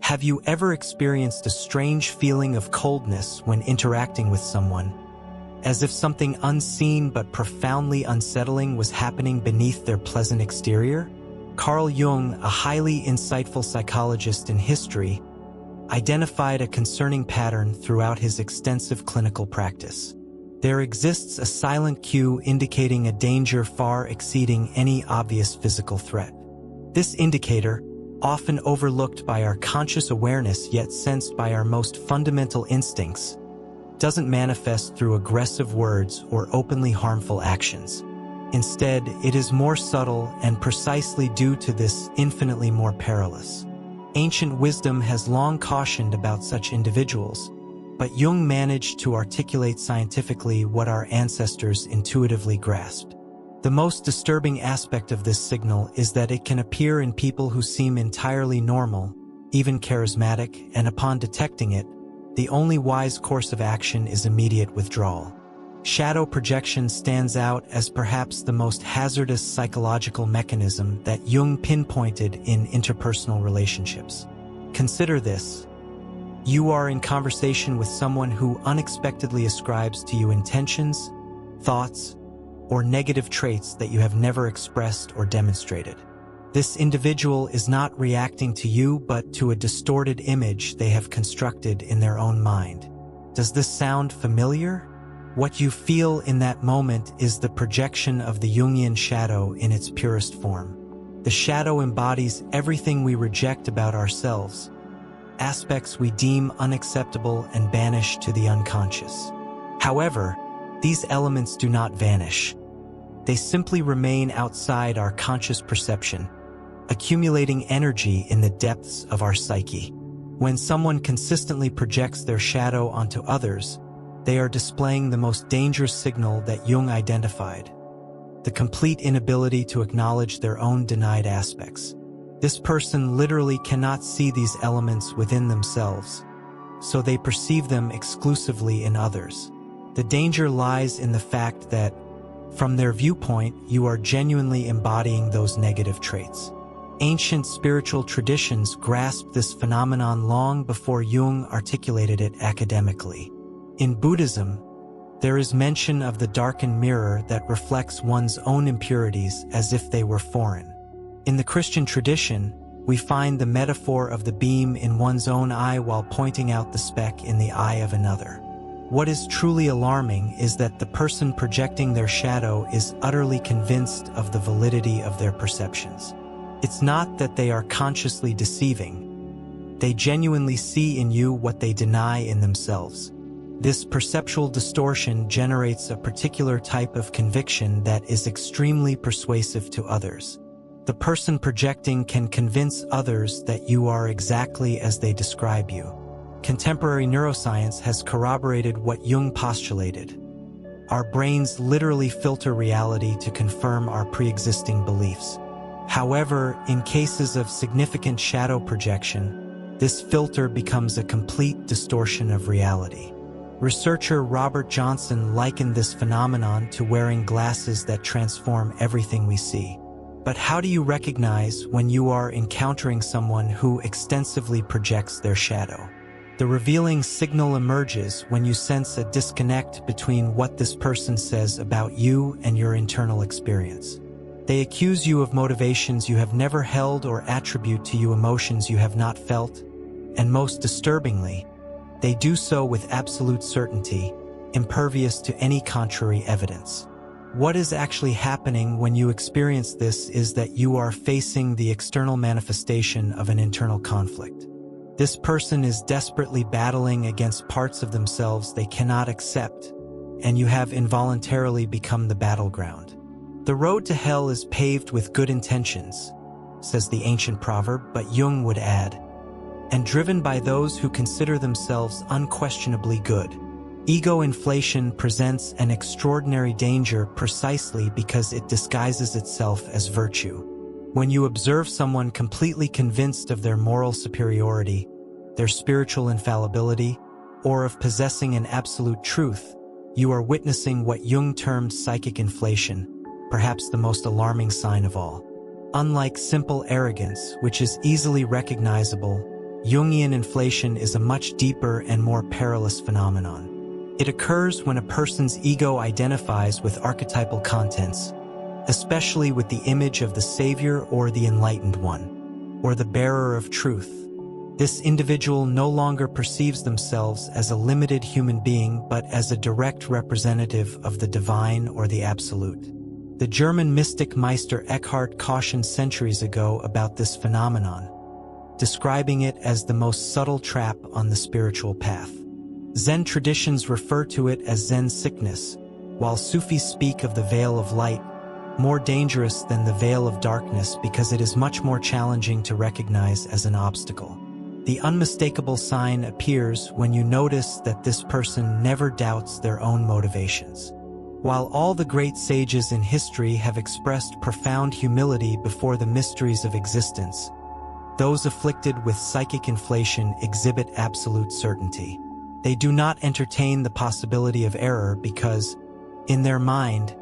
Have you ever experienced a strange feeling of coldness when interacting with someone, as if something unseen but profoundly unsettling was happening beneath their pleasant exterior? Carl Jung, a highly insightful psychologist in history, identified a concerning pattern throughout his extensive clinical practice. There exists a silent cue indicating a danger far exceeding any obvious physical threat. This indicator, often overlooked by our conscious awareness yet sensed by our most fundamental instincts, doesn't manifest through aggressive words or openly harmful actions. Instead, it is more subtle and precisely due to this infinitely more perilous. Ancient wisdom has long cautioned about such individuals, but Jung managed to articulate scientifically what our ancestors intuitively grasped. The most disturbing aspect of this signal is that it can appear in people who seem entirely normal, even charismatic, and upon detecting it, the only wise course of action is immediate withdrawal. Shadow projection stands out as perhaps the most hazardous psychological mechanism that Jung pinpointed in interpersonal relationships. Consider this. You are in conversation with someone who unexpectedly ascribes to you intentions, thoughts, or negative traits that you have never expressed or demonstrated. This individual is not reacting to you but to a distorted image they have constructed in their own mind. Does this sound familiar? What you feel in that moment is the projection of the Jungian shadow in its purest form. The shadow embodies everything we reject about ourselves, aspects we deem unacceptable and banish to the unconscious. However, these elements do not vanish. They simply remain outside our conscious perception, accumulating energy in the depths of our psyche. When someone consistently projects their shadow onto others, they are displaying the most dangerous signal that Jung identified: the complete inability to acknowledge their own denied aspects. This person literally cannot see these elements within themselves, so they perceive them exclusively in others. The danger lies in the fact that, from their viewpoint, you are genuinely embodying those negative traits. Ancient spiritual traditions grasped this phenomenon long before Jung articulated it academically. In Buddhism, there is mention of the darkened mirror that reflects one's own impurities as if they were foreign. In the Christian tradition, we find the metaphor of the beam in one's own eye while pointing out the speck in the eye of another. What is truly alarming is that the person projecting their shadow is utterly convinced of the validity of their perceptions. It's not that they are consciously deceiving. They genuinely see in you what they deny in themselves. This perceptual distortion generates a particular type of conviction that is extremely persuasive to others. The person projecting can convince others that you are exactly as they describe you. Contemporary neuroscience has corroborated what Jung postulated. Our brains literally filter reality to confirm our pre-existing beliefs. However, in cases of significant shadow projection, this filter becomes a complete distortion of reality. Researcher Robert Johnson likened this phenomenon to wearing glasses that transform everything we see. But how do you recognize when you are encountering someone who extensively projects their shadow? The revealing signal emerges when you sense a disconnect between what this person says about you and your internal experience. They accuse you of motivations you have never held or attribute to you emotions you have not felt, and most disturbingly, they do so with absolute certainty, impervious to any contrary evidence. What is actually happening when you experience this is that you are facing the external manifestation of an internal conflict. This person is desperately battling against parts of themselves they cannot accept, and you have involuntarily become the battleground. The road to hell is paved with good intentions, says the ancient proverb, but Jung would add, and driven by those who consider themselves unquestionably good. Ego inflation presents an extraordinary danger precisely because it disguises itself as virtue. When you observe someone completely convinced of their moral superiority, their spiritual infallibility, or of possessing an absolute truth, you are witnessing what Jung termed psychic inflation, perhaps the most alarming sign of all. Unlike simple arrogance, which is easily recognizable, Jungian inflation is a much deeper and more perilous phenomenon. It occurs when a person's ego identifies with archetypal contents, especially with the image of the savior or the enlightened one, or the bearer of truth. This individual no longer perceives themselves as a limited human being but as a direct representative of the divine or the absolute. The German mystic Meister Eckhart cautioned centuries ago about this phenomenon, describing it as the most subtle trap on the spiritual path. Zen traditions refer to it as Zen sickness, while Sufis speak of the veil of light, more dangerous than the veil of darkness because it is much more challenging to recognize as an obstacle. The unmistakable sign appears when you notice that this person never doubts their own motivations. While all the great sages in history have expressed profound humility before the mysteries of existence, those afflicted with psychic inflation exhibit absolute certainty. They do not entertain the possibility of error because, in their mind,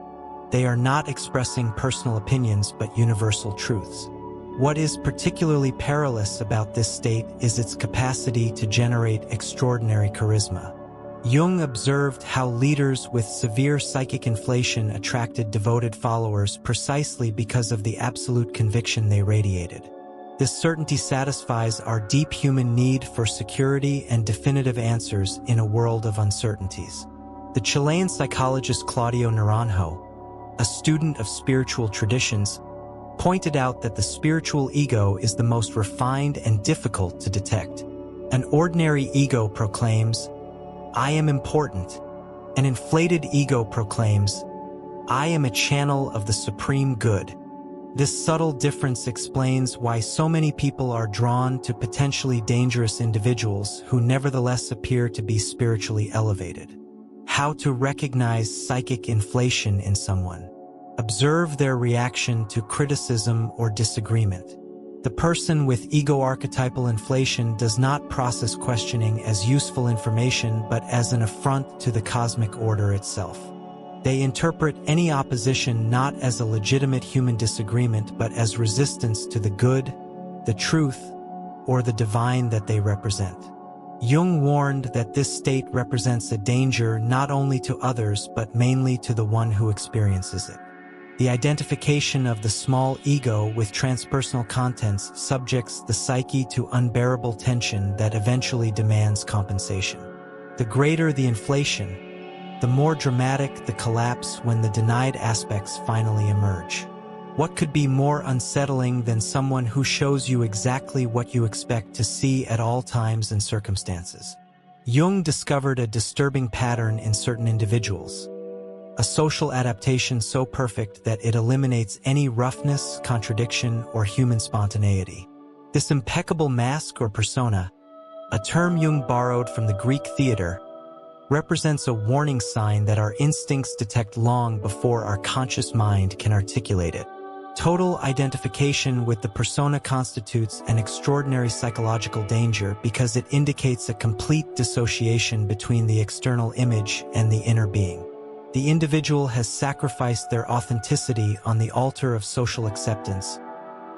they are not expressing personal opinions but universal truths. What is particularly perilous about this state is its capacity to generate extraordinary charisma. Jung observed how leaders with severe psychic inflation attracted devoted followers precisely because of the absolute conviction they radiated. This certainty satisfies our deep human need for security and definitive answers in a world of uncertainties. The Chilean psychologist Claudio Naranjo, a student of spiritual traditions, pointed out that the spiritual ego is the most refined and difficult to detect. An ordinary ego proclaims, "I am important." An inflated ego proclaims, "I am a channel of the supreme good." This subtle difference explains why so many people are drawn to potentially dangerous individuals who nevertheless appear to be spiritually elevated. How to recognize psychic inflation in someone. Observe their reaction to criticism or disagreement. The person with ego-archetypal inflation does not process questioning as useful information but as an affront to the cosmic order itself. They interpret any opposition not as a legitimate human disagreement but as resistance to the good, the truth, or the divine that they represent. Jung warned that this state represents a danger not only to others but mainly to the one who experiences it. The identification of the small ego with transpersonal contents subjects the psyche to unbearable tension that eventually demands compensation. The greater the inflation, the more dramatic the collapse when the denied aspects finally emerge. What could be more unsettling than someone who shows you exactly what you expect to see at all times and circumstances? Jung discovered a disturbing pattern in certain individuals. A social adaptation so perfect that it eliminates any roughness, contradiction, or human spontaneity. This impeccable mask or persona, a term Jung borrowed from the Greek theater, represents a warning sign that our instincts detect long before our conscious mind can articulate it. Total identification with the persona constitutes an extraordinary psychological danger because it indicates a complete dissociation between the external image and the inner being. The individual has sacrificed their authenticity on the altar of social acceptance,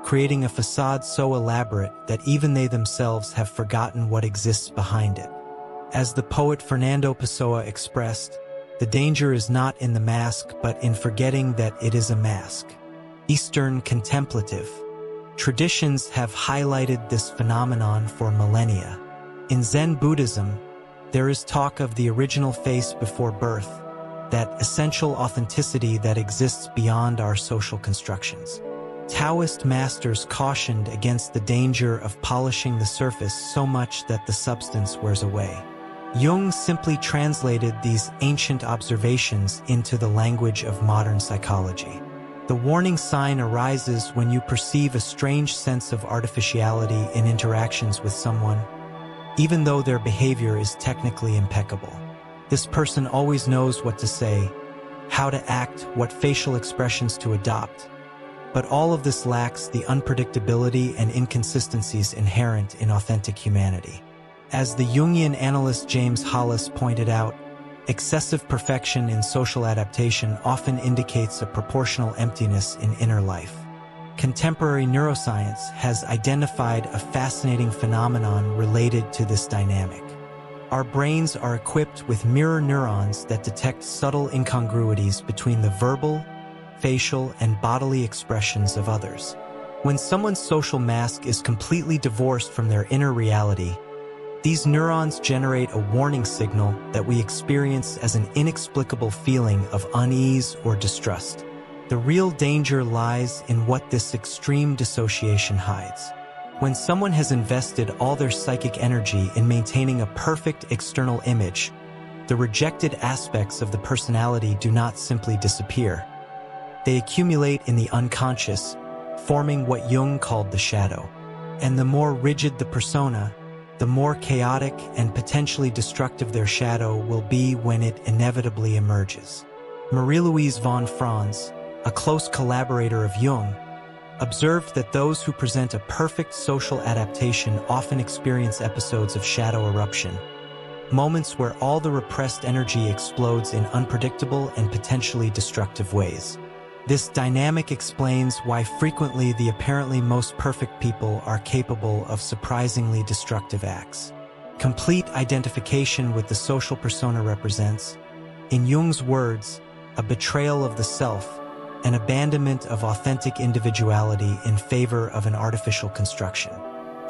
creating a facade so elaborate that even they themselves have forgotten what exists behind it. As the poet Fernando Pessoa expressed, the danger is not in the mask but in forgetting that it is a mask. Eastern contemplative traditions have highlighted this phenomenon for millennia. In Zen Buddhism, there is talk of the original face before birth, that essential authenticity that exists beyond our social constructions. Taoist masters cautioned against the danger of polishing the surface so much that the substance wears away. Jung simply translated these ancient observations into the language of modern psychology. The warning sign arises when you perceive a strange sense of artificiality in interactions with someone, even though their behavior is technically impeccable. This person always knows what to say, how to act, what facial expressions to adopt. But all of this lacks the unpredictability and inconsistencies inherent in authentic humanity. As the Jungian analyst James Hollis pointed out, excessive perfection in social adaptation often indicates a proportional emptiness in inner life. Contemporary neuroscience has identified a fascinating phenomenon related to this dynamic. Our brains are equipped with mirror neurons that detect subtle incongruities between the verbal, facial, and bodily expressions of others. When someone's social mask is completely divorced from their inner reality, these neurons generate a warning signal that we experience as an inexplicable feeling of unease or distrust. The real danger lies in what this extreme dissociation hides. When someone has invested all their psychic energy in maintaining a perfect external image, the rejected aspects of the personality do not simply disappear. They accumulate in the unconscious, forming what Jung called the shadow. And the more rigid the persona, the more chaotic and potentially destructive their shadow will be when it inevitably emerges. Marie-Louise von Franz, a close collaborator of Jung, observed that those who present a perfect social adaptation often experience episodes of shadow eruption, moments where all the repressed energy explodes in unpredictable and potentially destructive ways. This dynamic explains why frequently the apparently most perfect people are capable of surprisingly destructive acts. Complete identification with the social persona represents, in Jung's words, a betrayal of the self, an abandonment of authentic individuality in favor of an artificial construction.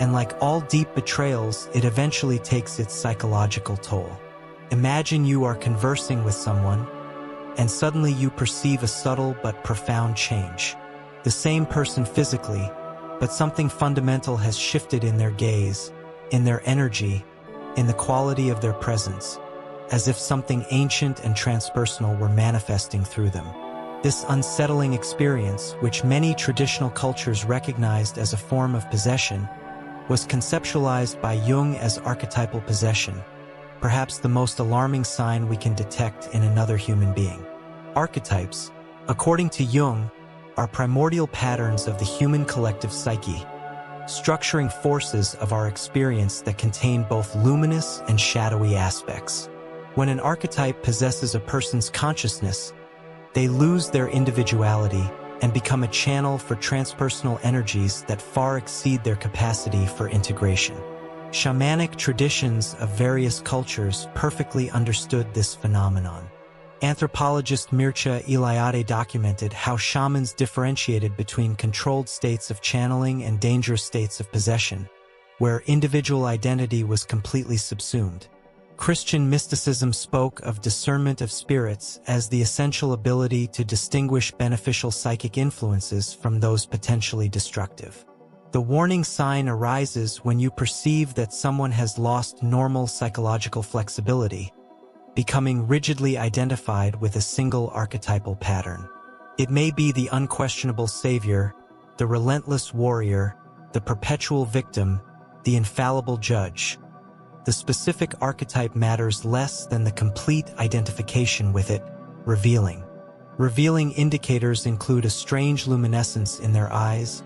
And like all deep betrayals, it eventually takes its psychological toll. Imagine you are conversing with someone, and suddenly you perceive a subtle but profound change. The same person physically, but something fundamental has shifted in their gaze, in their energy, in the quality of their presence, as if something ancient and transpersonal were manifesting through them. This unsettling experience, which many traditional cultures recognized as a form of possession, was conceptualized by Jung as archetypal possession, perhaps the most alarming sign we can detect in another human being. Archetypes, according to Jung, are primordial patterns of the human collective psyche, structuring forces of our experience that contain both luminous and shadowy aspects. When an archetype possesses a person's consciousness, they lose their individuality and become a channel for transpersonal energies that far exceed their capacity for integration. Shamanic traditions of various cultures perfectly understood this phenomenon. Anthropologist Mircea Eliade documented how shamans differentiated between controlled states of channeling and dangerous states of possession, where individual identity was completely subsumed. Christian mysticism spoke of discernment of spirits as the essential ability to distinguish beneficial psychic influences from those potentially destructive. The warning sign arises when you perceive that someone has lost normal psychological flexibility, becoming rigidly identified with a single archetypal pattern. It may be the unquestionable savior, the relentless warrior, the perpetual victim, the infallible judge. The specific archetype matters less than the complete identification with it, revealing. Revealing indicators include a strange luminescence in their eyes,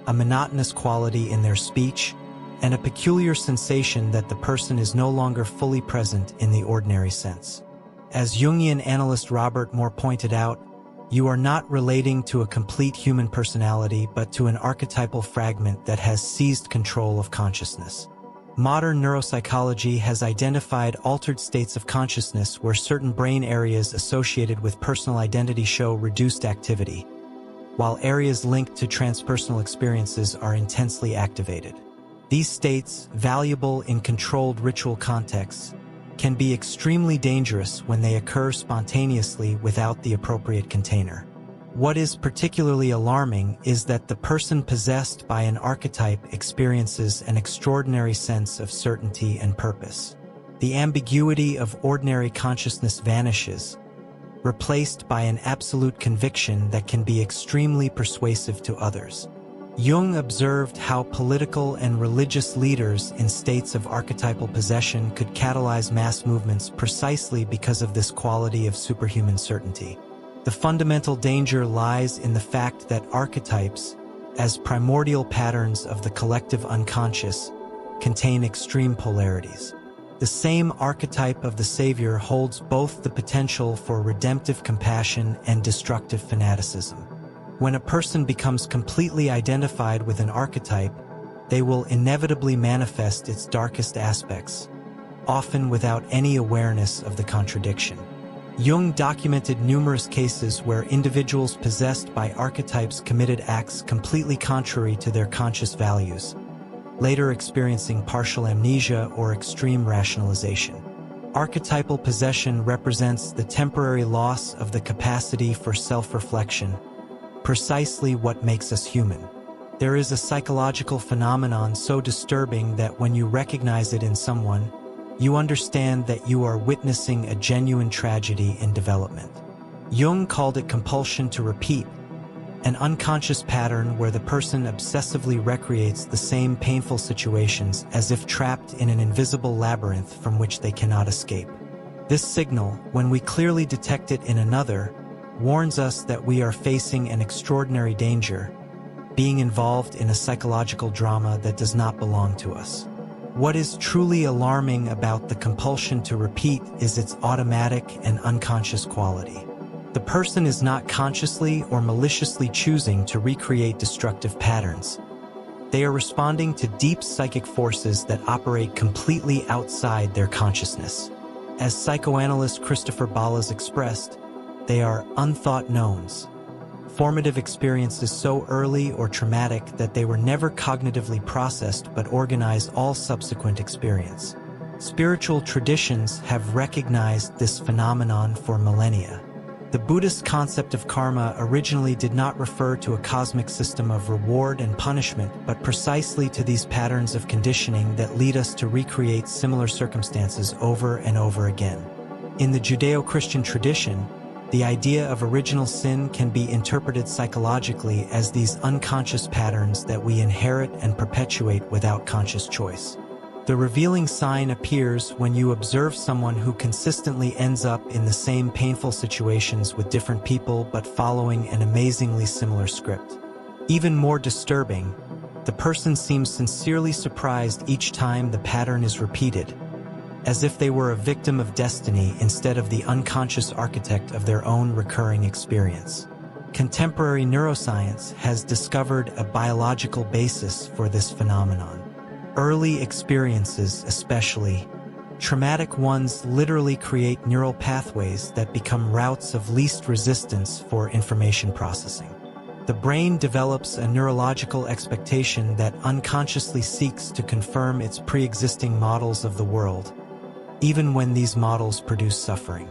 a monotonous quality in their speech, and a peculiar sensation that the person is no longer fully present in the ordinary sense. As Jungian analyst Robert Moore pointed out, you are not relating to a complete human personality but to an archetypal fragment that has seized control of consciousness. Modern neuropsychology has identified altered states of consciousness where certain brain areas associated with personal identity show reduced activity, while areas linked to transpersonal experiences are intensely activated. These states, valuable in controlled ritual contexts, can be extremely dangerous when they occur spontaneously without the appropriate container. What is particularly alarming is that the person possessed by an archetype experiences an extraordinary sense of certainty and purpose. The ambiguity of ordinary consciousness vanishes, replaced by an absolute conviction that can be extremely persuasive to others. Jung observed how political and religious leaders in states of archetypal possession could catalyze mass movements precisely because of this quality of superhuman certainty. The fundamental danger lies in the fact that archetypes, as primordial patterns of the collective unconscious, contain extreme polarities. The same archetype of the savior holds both the potential for redemptive compassion and destructive fanaticism. When a person becomes completely identified with an archetype, they will inevitably manifest its darkest aspects, often without any awareness of the contradiction. Jung documented numerous cases where individuals possessed by archetypes committed acts completely contrary to their conscious values, later experiencing partial amnesia or extreme rationalization. Archetypal possession represents the temporary loss of the capacity for self-reflection, precisely what makes us human. There is a psychological phenomenon so disturbing that when you recognize it in someone, you understand that you are witnessing a genuine tragedy in development. Jung called it compulsion to repeat, an unconscious pattern where the person obsessively recreates the same painful situations as if trapped in an invisible labyrinth from which they cannot escape. This signal, when we clearly detect it in another, warns us that we are facing an extraordinary danger, being involved in a psychological drama that does not belong to us. What is truly alarming about the compulsion to repeat is its automatic and unconscious quality. The person is not consciously or maliciously choosing to recreate destructive patterns. They are responding to deep psychic forces that operate completely outside their consciousness. As psychoanalyst Christopher Ballas expressed, they are unthought knowns, formative experiences so early or traumatic that they were never cognitively processed but organize all subsequent experience. Spiritual traditions have recognized this phenomenon for millennia. The Buddhist concept of karma originally did not refer to a cosmic system of reward and punishment, but precisely to these patterns of conditioning that lead us to recreate similar circumstances over and over again. In the Judeo-Christian tradition, the idea of original sin can be interpreted psychologically as these unconscious patterns that we inherit and perpetuate without conscious choice. The revealing sign appears when you observe someone who consistently ends up in the same painful situations with different people but following an amazingly similar script. Even more disturbing, the person seems sincerely surprised each time the pattern is repeated, as if they were a victim of destiny instead of the unconscious architect of their own recurring experience. Contemporary neuroscience has discovered a biological basis for this phenomenon. Early experiences, especially traumatic ones, literally create neural pathways that become routes of least resistance for information processing. The brain develops a neurological expectation that unconsciously seeks to confirm its pre-existing models of the world, even when these models produce suffering.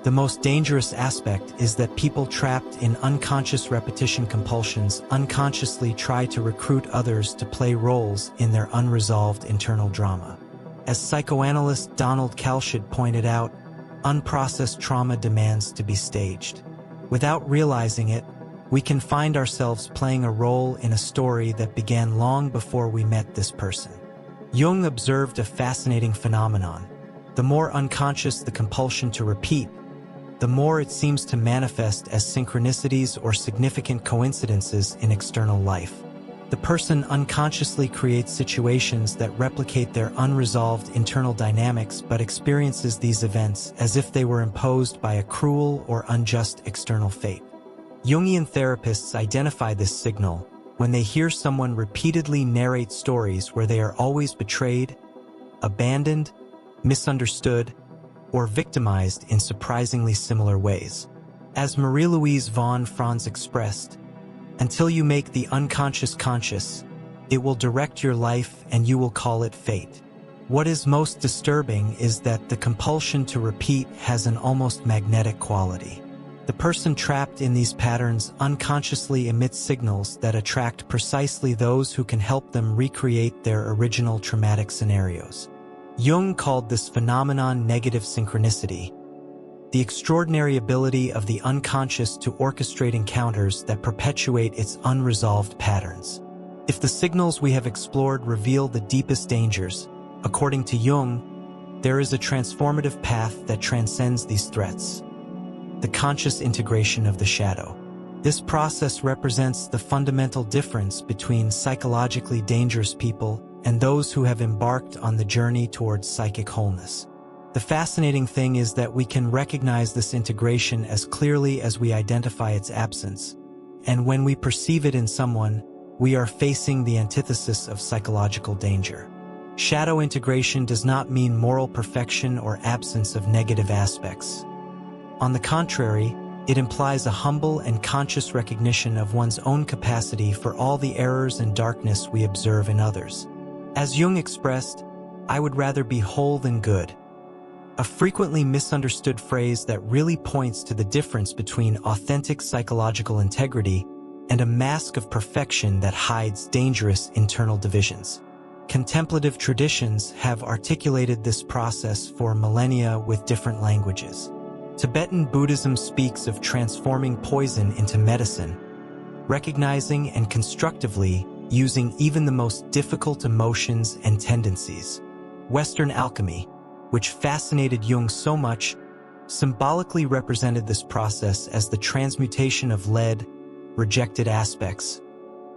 The most dangerous aspect is that people trapped in unconscious repetition compulsions unconsciously try to recruit others to play roles in their unresolved internal drama. As psychoanalyst Donald Kalsched pointed out, unprocessed trauma demands to be staged. Without realizing it, we can find ourselves playing a role in a story that began long before we met this person. Jung observed a fascinating phenomenon. The more unconscious the compulsion to repeat, the more it seems to manifest as synchronicities or significant coincidences in external life. The person unconsciously creates situations that replicate their unresolved internal dynamics but experiences these events as if they were imposed by a cruel or unjust external fate. Jungian therapists identify this signal when they hear someone repeatedly narrate stories where they are always betrayed, abandoned, misunderstood, or victimized in surprisingly similar ways. As Marie-Louise von Franz expressed, "Until you make the unconscious conscious, it will direct your life and you will call it fate." What is most disturbing is that the compulsion to repeat has an almost magnetic quality. The person trapped in these patterns unconsciously emits signals that attract precisely those who can help them recreate their original traumatic scenarios. Jung called this phenomenon negative synchronicity, the extraordinary ability of the unconscious to orchestrate encounters that perpetuate its unresolved patterns. If the signals we have explored reveal the deepest dangers, according to Jung, there is a transformative path that transcends these threats: the conscious integration of the shadow. This process represents the fundamental difference between psychologically dangerous people and those who have embarked on the journey towards psychic wholeness. The fascinating thing is that we can recognize this integration as clearly as we identify its absence, and when we perceive it in someone, we are facing the antithesis of psychological danger. Shadow integration does not mean moral perfection or absence of negative aspects. On the contrary, it implies a humble and conscious recognition of one's own capacity for all the errors and darkness we observe in others. As Jung expressed, "I would rather be whole than good," a frequently misunderstood phrase that really points to the difference between authentic psychological integrity and a mask of perfection that hides dangerous internal divisions. Contemplative traditions have articulated this process for millennia with different languages. Tibetan Buddhism speaks of transforming poison into medicine, recognizing and constructively using even the most difficult emotions and tendencies. Western alchemy, which fascinated Jung so much, symbolically represented this process as the transmutation of lead, rejected aspects,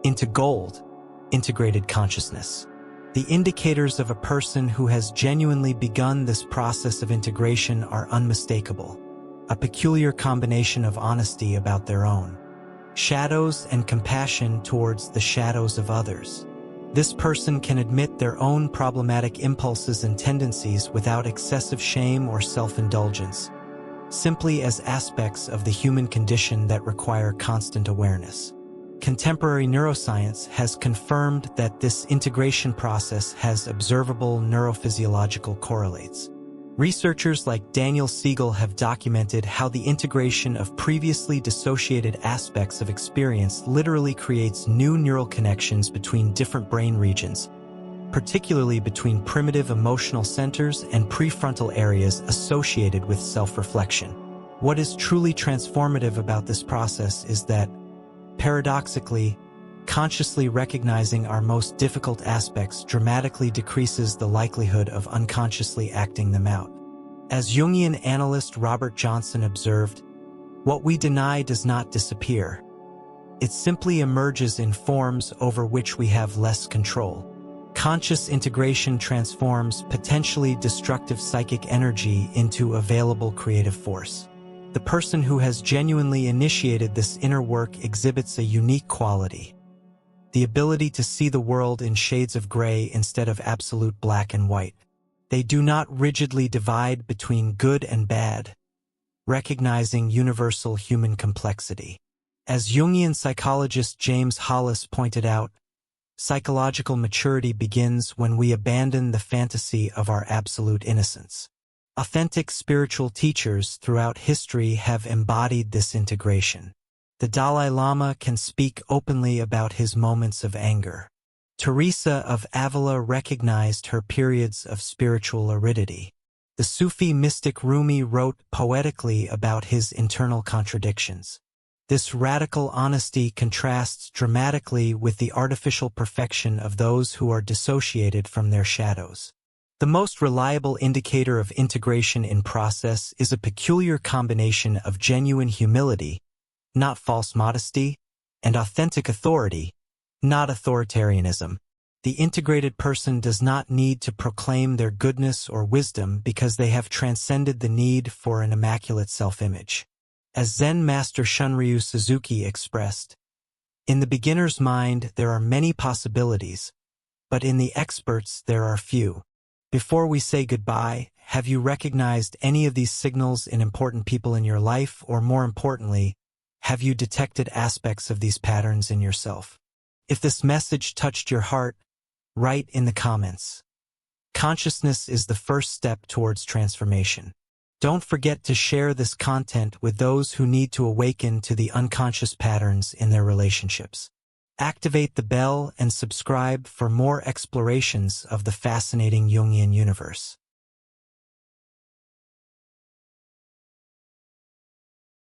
into gold, integrated consciousness. The indicators of a person who has genuinely begun this process of integration are unmistakable. A peculiar combination of honesty about their own shadows and compassion towards the shadows of others. This person can admit their own problematic impulses and tendencies without excessive shame or self-indulgence, simply as aspects of the human condition that require constant awareness. Contemporary neuroscience has confirmed that this integration process has observable neurophysiological correlates. Researchers like Daniel Siegel have documented how the integration of previously dissociated aspects of experience literally creates new neural connections between different brain regions, particularly between primitive emotional centers and prefrontal areas associated with self-reflection. What is truly transformative about this process is that, paradoxically, consciously recognizing our most difficult aspects dramatically decreases the likelihood of unconsciously acting them out. As Jungian analyst Robert Johnson observed, what we deny does not disappear. It simply emerges in forms over which we have less control. Conscious integration transforms potentially destructive psychic energy into available creative force. The person who has genuinely initiated this inner work exhibits a unique quality: the ability to see the world in shades of gray instead of absolute black and white. They do not rigidly divide between good and bad, recognizing universal human complexity. As Jungian psychologist James Hollis pointed out, psychological maturity begins when we abandon the fantasy of our absolute innocence. Authentic spiritual teachers throughout history have embodied this integration. The Dalai Lama can speak openly about his moments of anger. Teresa of Avila recognized her periods of spiritual aridity. The Sufi mystic Rumi wrote poetically about his internal contradictions. This radical honesty contrasts dramatically with the artificial perfection of those who are dissociated from their shadows. The most reliable indicator of integration in process is a peculiar combination of genuine humility, not false modesty, and authentic authority, not authoritarianism. The integrated person does not need to proclaim their goodness or wisdom because they have transcended the need for an immaculate self-image. As Zen master Shunryu Suzuki expressed, "In the beginner's mind there are many possibilities, but in the expert's there are few." Before we say goodbye, have you recognized any of these signals in important people in your life, or more importantly, have you detected aspects of these patterns in yourself? If this message touched your heart, write in the comments. Consciousness is the first step towards transformation. Don't forget to share this content with those who need to awaken to the unconscious patterns in their relationships. Activate the bell and subscribe for more explorations of the fascinating Jungian universe.